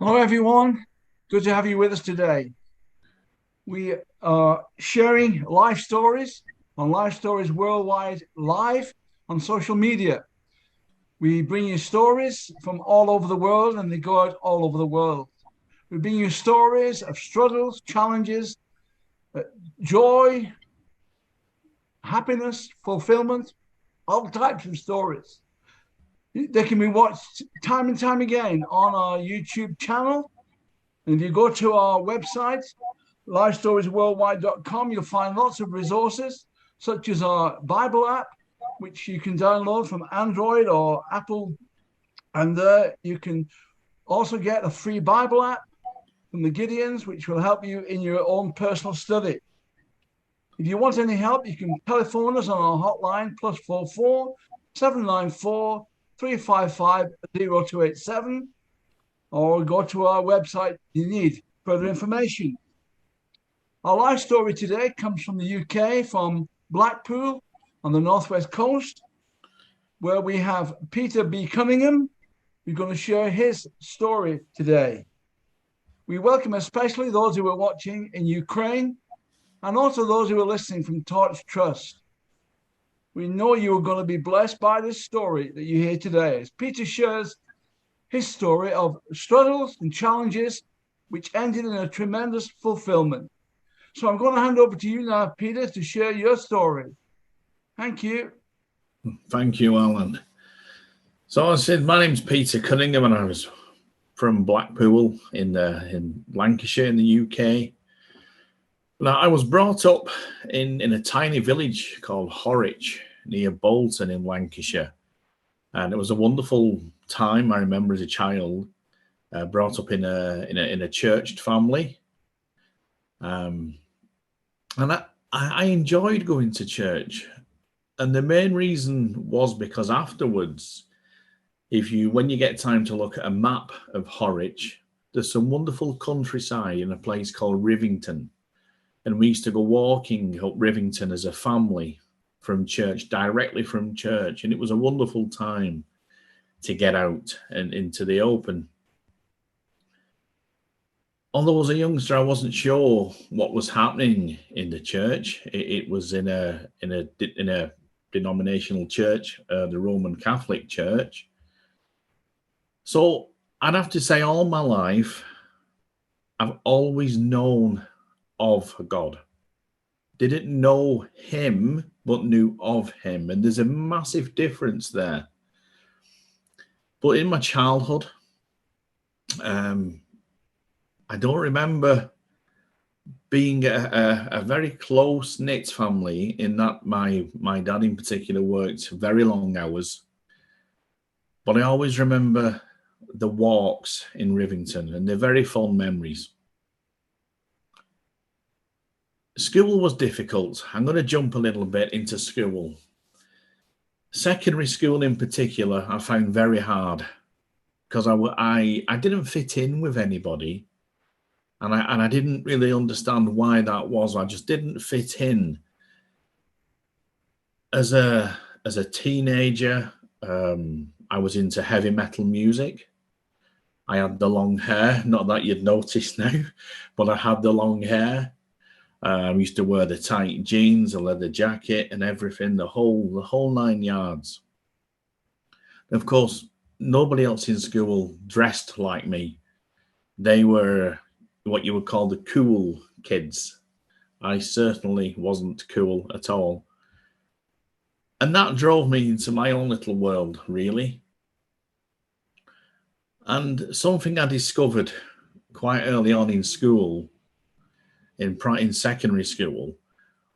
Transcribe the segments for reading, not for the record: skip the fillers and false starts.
Hello, everyone. Good to have you with us today. We are sharing life stories on Life Stories Worldwide live on social media. We bring you stories from all over the world and they go out all over the world. We bring you stories of struggles, challenges, uh, joy, happiness, fulfillment, all types of stories. They can be watched time and time again on our YouTube channel. And if you go to our website, lifestoriesworldwide.com, you'll find lots of resources, such as our Bible app, which you can download from Android or Apple. And you can also get a free Bible app from the Gideons, which will help you in your own personal study. If you want any help, you can telephone us on our hotline, +44 794 355 0287, or go to our website if you need further information. Our life story today comes from the UK, from Blackpool on the northwest coast, where we have Peter B. Cunningham, who's going to share his story today. We welcome especially those who are watching in Ukraine and also those who are listening from Torch Trust. We know you are going to be blessed by this story that you hear today, as Peter shares his story of struggles and challenges which ended in a tremendous fulfillment. So I'm going to hand over to you now, Peter, to share your story. Thank you. Thank you, Alan. So I said, my name's Peter Cunningham, and I was from Blackpool in Lancashire in the UK. Now, I was brought up in a tiny village called Horwich near Bolton in Lancashire, and it was a wonderful time. I remember as a child, brought up in a churched family, and I enjoyed going to church. And the main reason was because afterwards, when you get time to look at a map of Horwich, there's some wonderful countryside in a place called Rivington. And we used to go walking up Rivington as a family from church, directly from church. And it was a wonderful time to get out and into the open. Although as a youngster, I wasn't sure what was happening in the church. It was in a denominational church, the Roman Catholic Church. So I'd have to say, all my life, I've always known of God. Didn't know him, but knew of him. And there's a massive difference there. But in my childhood, I don't remember being a very close-knit family, in that my dad in particular worked very long hours. But I always remember the walks in Rivington, and they're very fond memories. School was difficult. I'm going to jump a little bit into school. Secondary school in particular, I found very hard because I didn't fit in with anybody, and I didn't really understand why that was. I just didn't fit in. As a teenager, I was into heavy metal music. I had the long hair, not that you'd notice now, but I had the long hair. I used to wear the tight jeans, a leather jacket, and everything, the whole 9 yards. Of course, nobody else in school dressed like me. They were what you would call the cool kids. I certainly wasn't cool at all. And that drove me into my own little world, really. And something I discovered quite early on in school, in secondary school,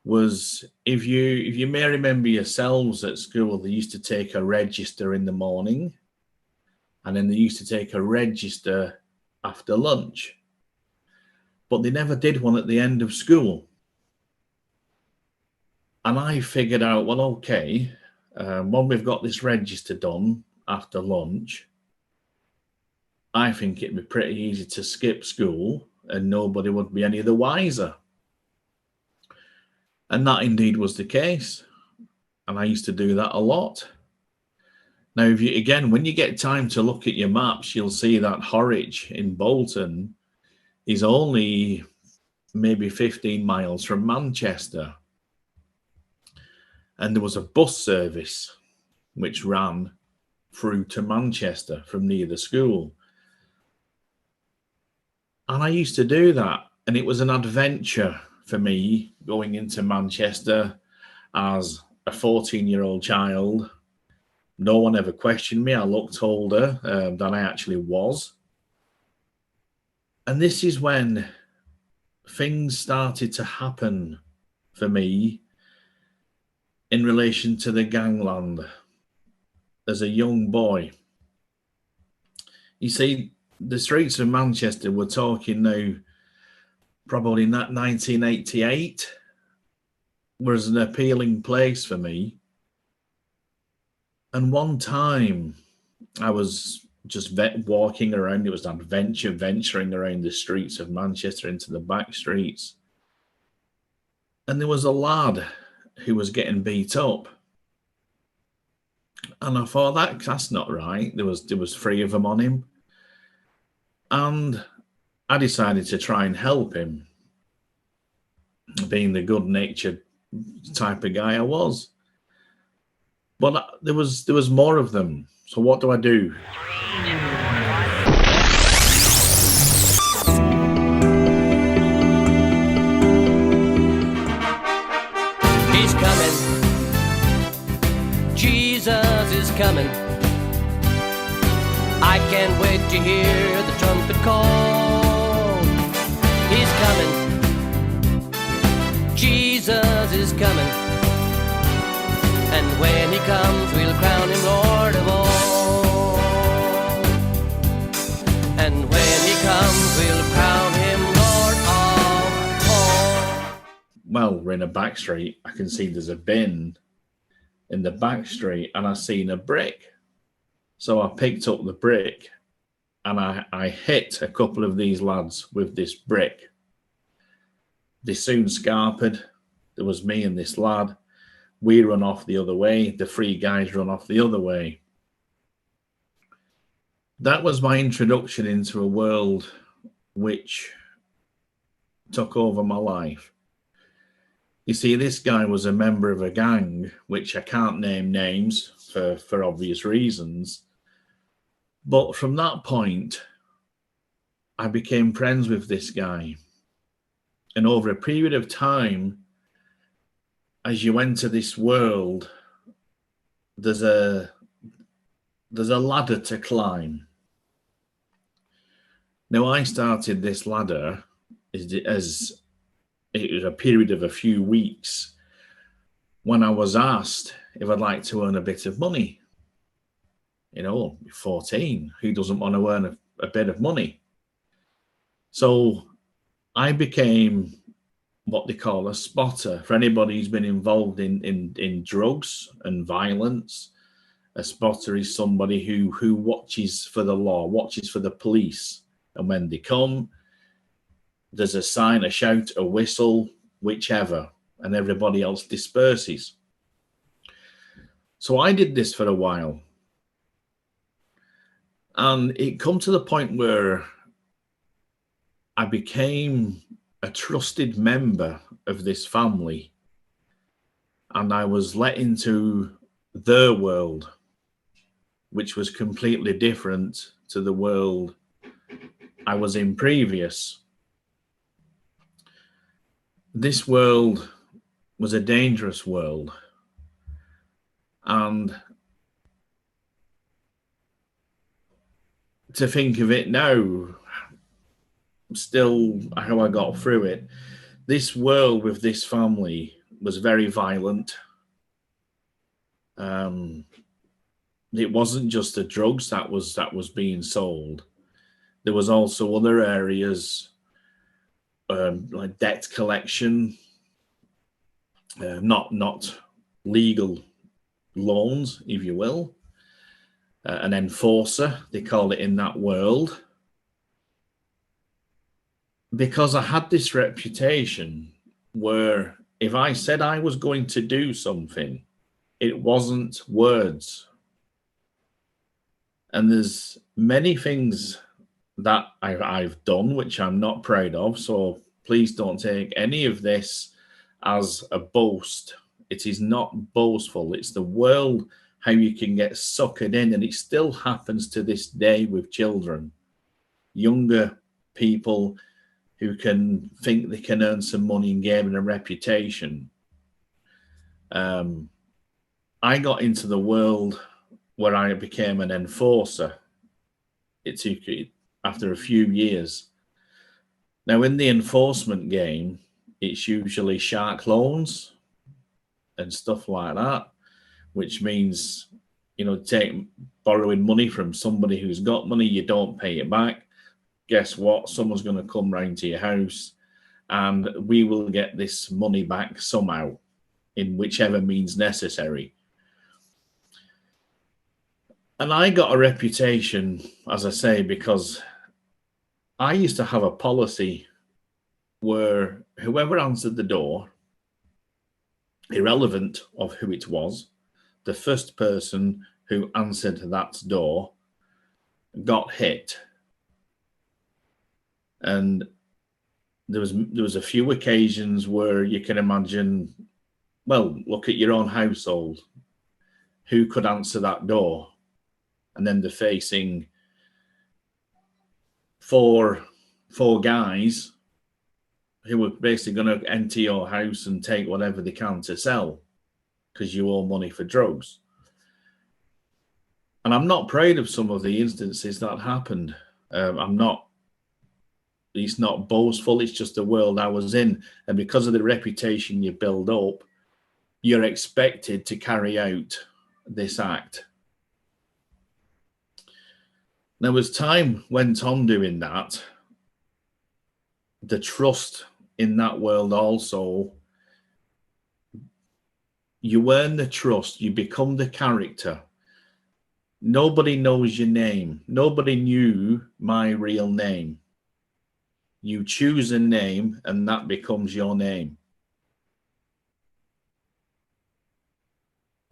was, if you may remember yourselves at school, they used to take a register in the morning, and then they used to take a register after lunch. But they never did one at the end of school. And I figured out, well, okay, when we've got this register done after lunch, I think it'd be pretty easy to skip school and nobody would be any the wiser. And that indeed was the case. And I used to do that a lot. Now, if you, again, when you get time to look at your maps, you'll see that Horwich in Bolton is only maybe 15 miles from Manchester. And there was a bus service which ran through to Manchester from near the school. And I used to do that. And it was an adventure for me going into Manchester as a 14-year-old child. No one ever questioned me. I looked older than I actually was. And this is when things started to happen for me in relation to the gangland as a young boy. You see, the streets of Manchester, we're talking now, probably 1988, was an appealing place for me. And one time I was just walking around. It was an adventure, venturing around the streets of Manchester into the back streets. And there was a lad who was getting beat up. And I thought, that's not right. There was 3 of them on him. And I decided to try and help him, being the good-natured type of guy I was. But there was more of them. So what do I do? He's coming. Jesus is coming. I can't wait to hear the trumpet call. He's coming. Jesus is coming. And when he comes, we'll crown him Lord of all. And when he comes, we'll crown him Lord of all. Well, we're in a back street. I can see there's a bin in the back street, and I seen a brick. So I picked up the brick, and I hit a couple of these lads with this brick. They soon scarpered. There was me and this lad. We run off the other way. The 3 guys run off the other way. That was my introduction into a world which took over my life. You see, this guy was a member of a gang, which I can't name names for obvious reasons. But from that point, I became friends with this guy. And over a period of time, as you enter this world, there's a ladder to climb. Now, I started this ladder as it was a period of a few weeks when I was asked if I'd like to earn a bit of money. 14, who doesn't want to earn a bit of money? So I became what they call a spotter. For anybody who's been involved in drugs and violence, a spotter is somebody who watches for the law, watches for the police. And when they come, there's a sign, a shout, a whistle, whichever, and everybody else disperses. So I did this for a while. And it come to the point where I became a trusted member of this family, and I was let into their world, which was completely different to the world I was in previous. This world was a dangerous world, and to think of it now, still how I got through it, this world with this family was very violent. It wasn't just the drugs that was being sold. There was also other areas like debt collection, not legal loans, if you will, an enforcer, they call it in that world. Because I had this reputation where if I said I was going to do something, it wasn't words. And there's many things that I've done which I'm not proud of. So please don't take any of this as a boast. It is not boastful. It's the world, how you can get suckered in. And it still happens to this day with children, younger people who can think they can earn some money and gain a reputation. I got into the world where I became an enforcer. It took after a few years. Now, in the enforcement game, it's usually shark loans and stuff like that, which means, borrowing money from somebody who's got money, you don't pay it back. Guess what? Someone's going to come round to your house and we will get this money back somehow in whichever means necessary. And I got a reputation, as I say, because I used to have a policy where whoever answered the door, irrelevant of who it was, the first person who answered that door got hit. And there was a few occasions where you can imagine, well, look at your own household. Who could answer that door? And then they're facing four guys who are basically going to enter your house and take whatever they can to sell because you owe money for drugs. And I'm not proud of some of the instances that happened. It's not boastful. It's just the world I was in. And because of the reputation you build up, you're expected to carry out this act. Now, as time went on doing that, the trust in that world also, you earn the trust, you become the character. Nobody knows your name. Nobody knew my real name. You choose a name and that becomes your name.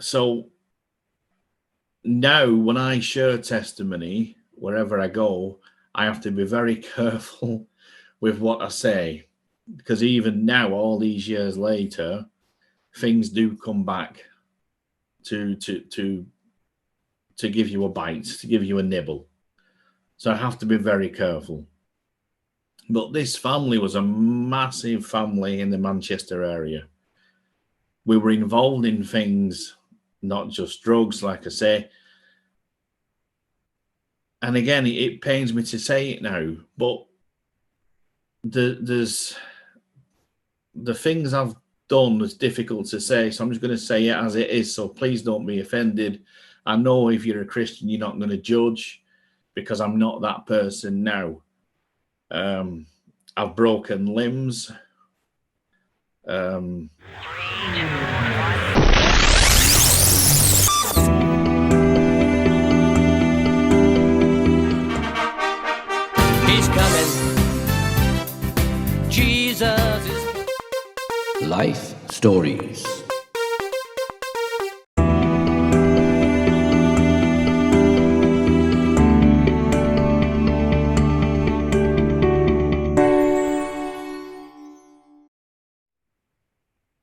So now when I share testimony, wherever I go, I have to be very careful with what I say, because even now, all these years later, things do come back to give you a bite, to give you a nibble. So I have to be very careful. But this family was a massive family in the Manchester area. We were involved in things, not just drugs, like I say. And again, it pains me to say it now, but there's the things I've done is difficult to say, so I'm just going to say it as it is. So please don't be offended. I know if you're a Christian, you're not going to judge, because I'm not that person now. I've broken limbs. He's coming. Jesus is. Life Stories.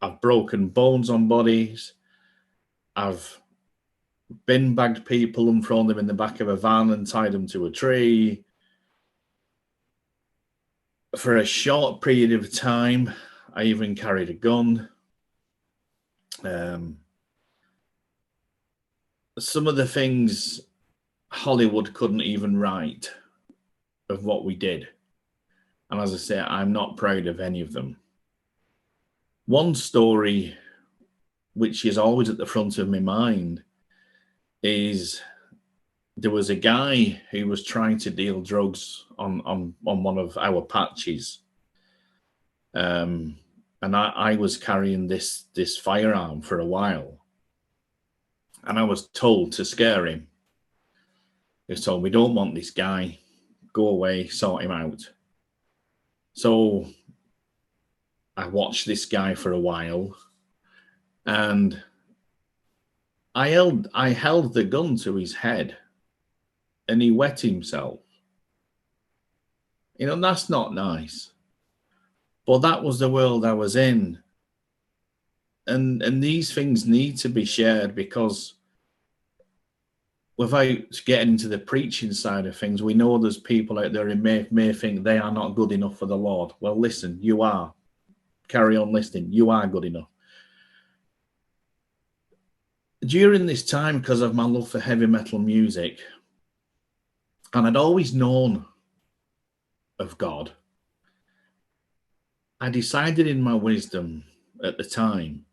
I've broken bones on bodies. I've bin bagged people and thrown them in the back of a van and tied them to a tree. For a short period of time, I even carried a gun. Some of the things Hollywood couldn't even write of what we did. And as I say, I'm not proud of any of them. One story, which is always at the front of my mind, is there was a guy who was trying to deal drugs on one of our patches. And I was carrying this firearm for a while. And I was told to scare him. He was told, we don't want this guy. Go away, sort him out. So I watched this guy for a while. And I held the gun to his head. and he wet himself. You know, that's not nice. But that was the world I was in. And these things need to be shared, because without getting into the preaching side of things, we know there's people out there who may think they are not good enough for the Lord. Well, listen, you are. Carry on listening. You are good enough. During this time, because of my love for heavy metal music, and I'd always known of God, I decided in my wisdom at the time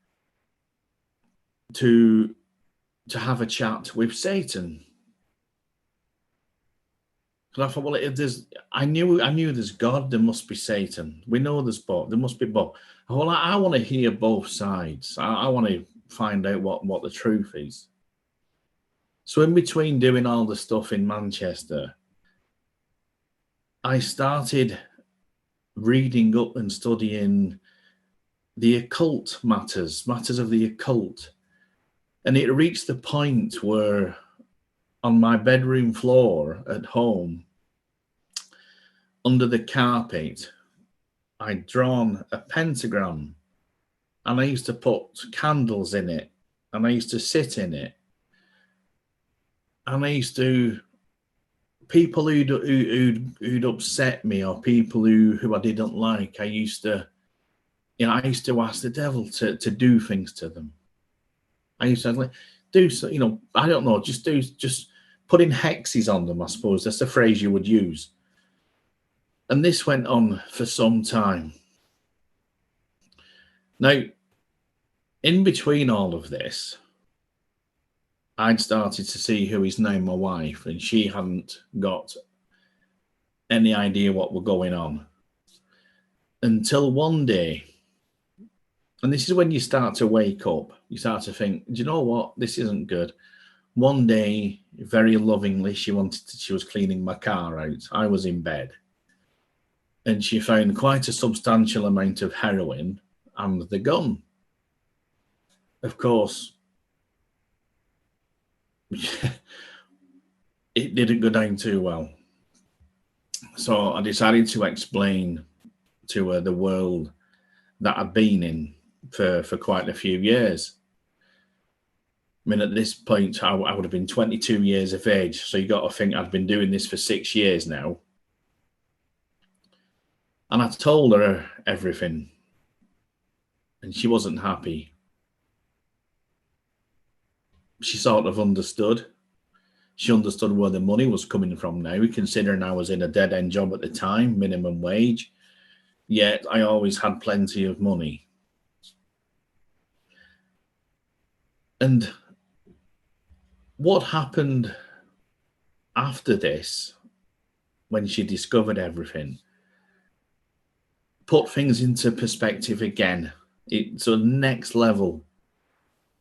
to have a chat with Satan. Because I thought, well, if there's, I knew there's God, there must be Satan. We know there's both. There must be both. Well, I want to hear both sides. I want to find out what the truth is. So in between doing all the stuff in Manchester, I started reading up and studying the occult matters of the occult. And it reached the point where on my bedroom floor at home, under the carpet, I'd drawn a pentagram, and I used to put candles in it, and I used to sit in it. And I used to, people who'd upset me, or people who I didn't like, I used to ask the devil to do things to them. I used to like do so, I don't know, just putting hexes on them, I suppose. That's the phrase you would use. And this went on for some time. Now, in between all of this, I'd started to see who is now my wife, and she hadn't got any idea what was going on. Until one day, and this is when you start to wake up, you start to think, do you know what? This isn't good. One day, very lovingly, she was cleaning my car out. I was in bed. And she found quite a substantial amount of heroin and the gun. Of course, it didn't go down too well. So I decided to explain to her the world that I'd been in for quite a few years. I mean, at this point, I would have been 22 years of age. So you got to think I'd been doing this for 6 years now. And I told her everything. And she wasn't happy. She sort of understood. She understood where the money was coming from now, considering I was in a dead-end job at the time, minimum wage. Yet I always had plenty of money. And what happened after this, when she discovered everything, put things into perspective again. It's a next level.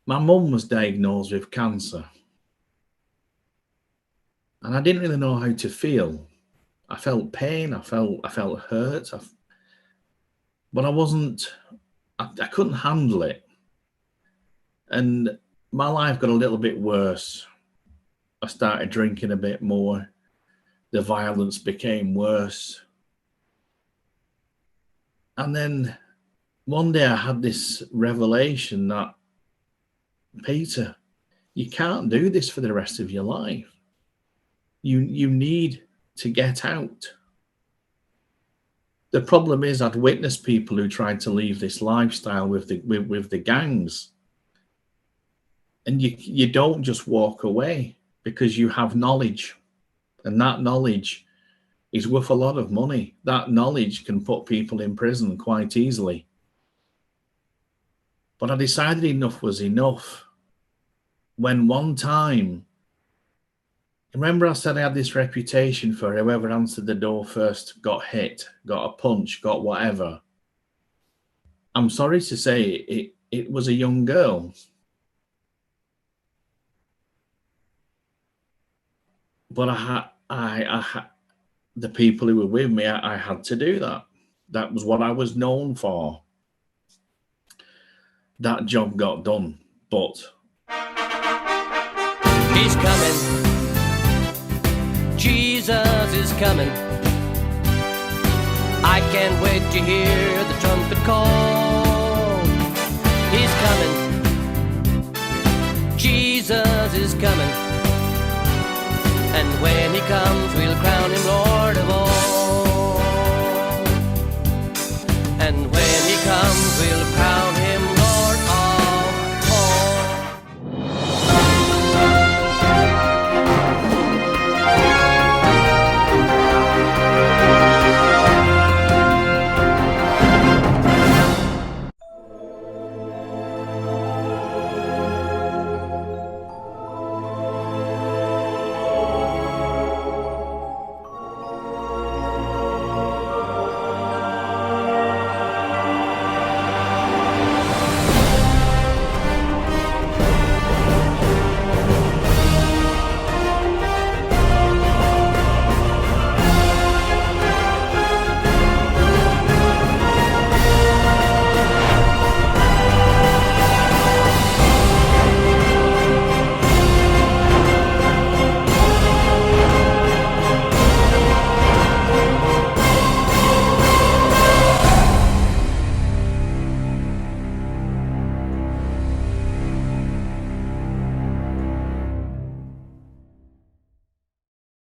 My mum was diagnosed with cancer. And I didn't really know how to feel. I felt pain, I felt hurt, but I couldn't handle it. And my life got a little bit worse. I started drinking a bit more. The violence became worse. And then one day I had this revelation that, Peter, you can't do this for the rest of your life. You need to get out. The problem is I'd witnessed people who tried to leave this lifestyle with the gangs. And you don't just walk away, because you have knowledge. And that knowledge is worth a lot of money. That knowledge can put people in prison quite easily. But I decided enough was enough. When one time, remember I said I had this reputation for whoever answered the door first got hit, got a punch, got whatever. I'm sorry to say it was a young girl. But I had the people who were with me, I had to do that. That was what I was known for. That job got done, but He's coming. Jesus is coming. I can't wait to hear the trumpet call. He's coming. Jesus is coming. And when he comes,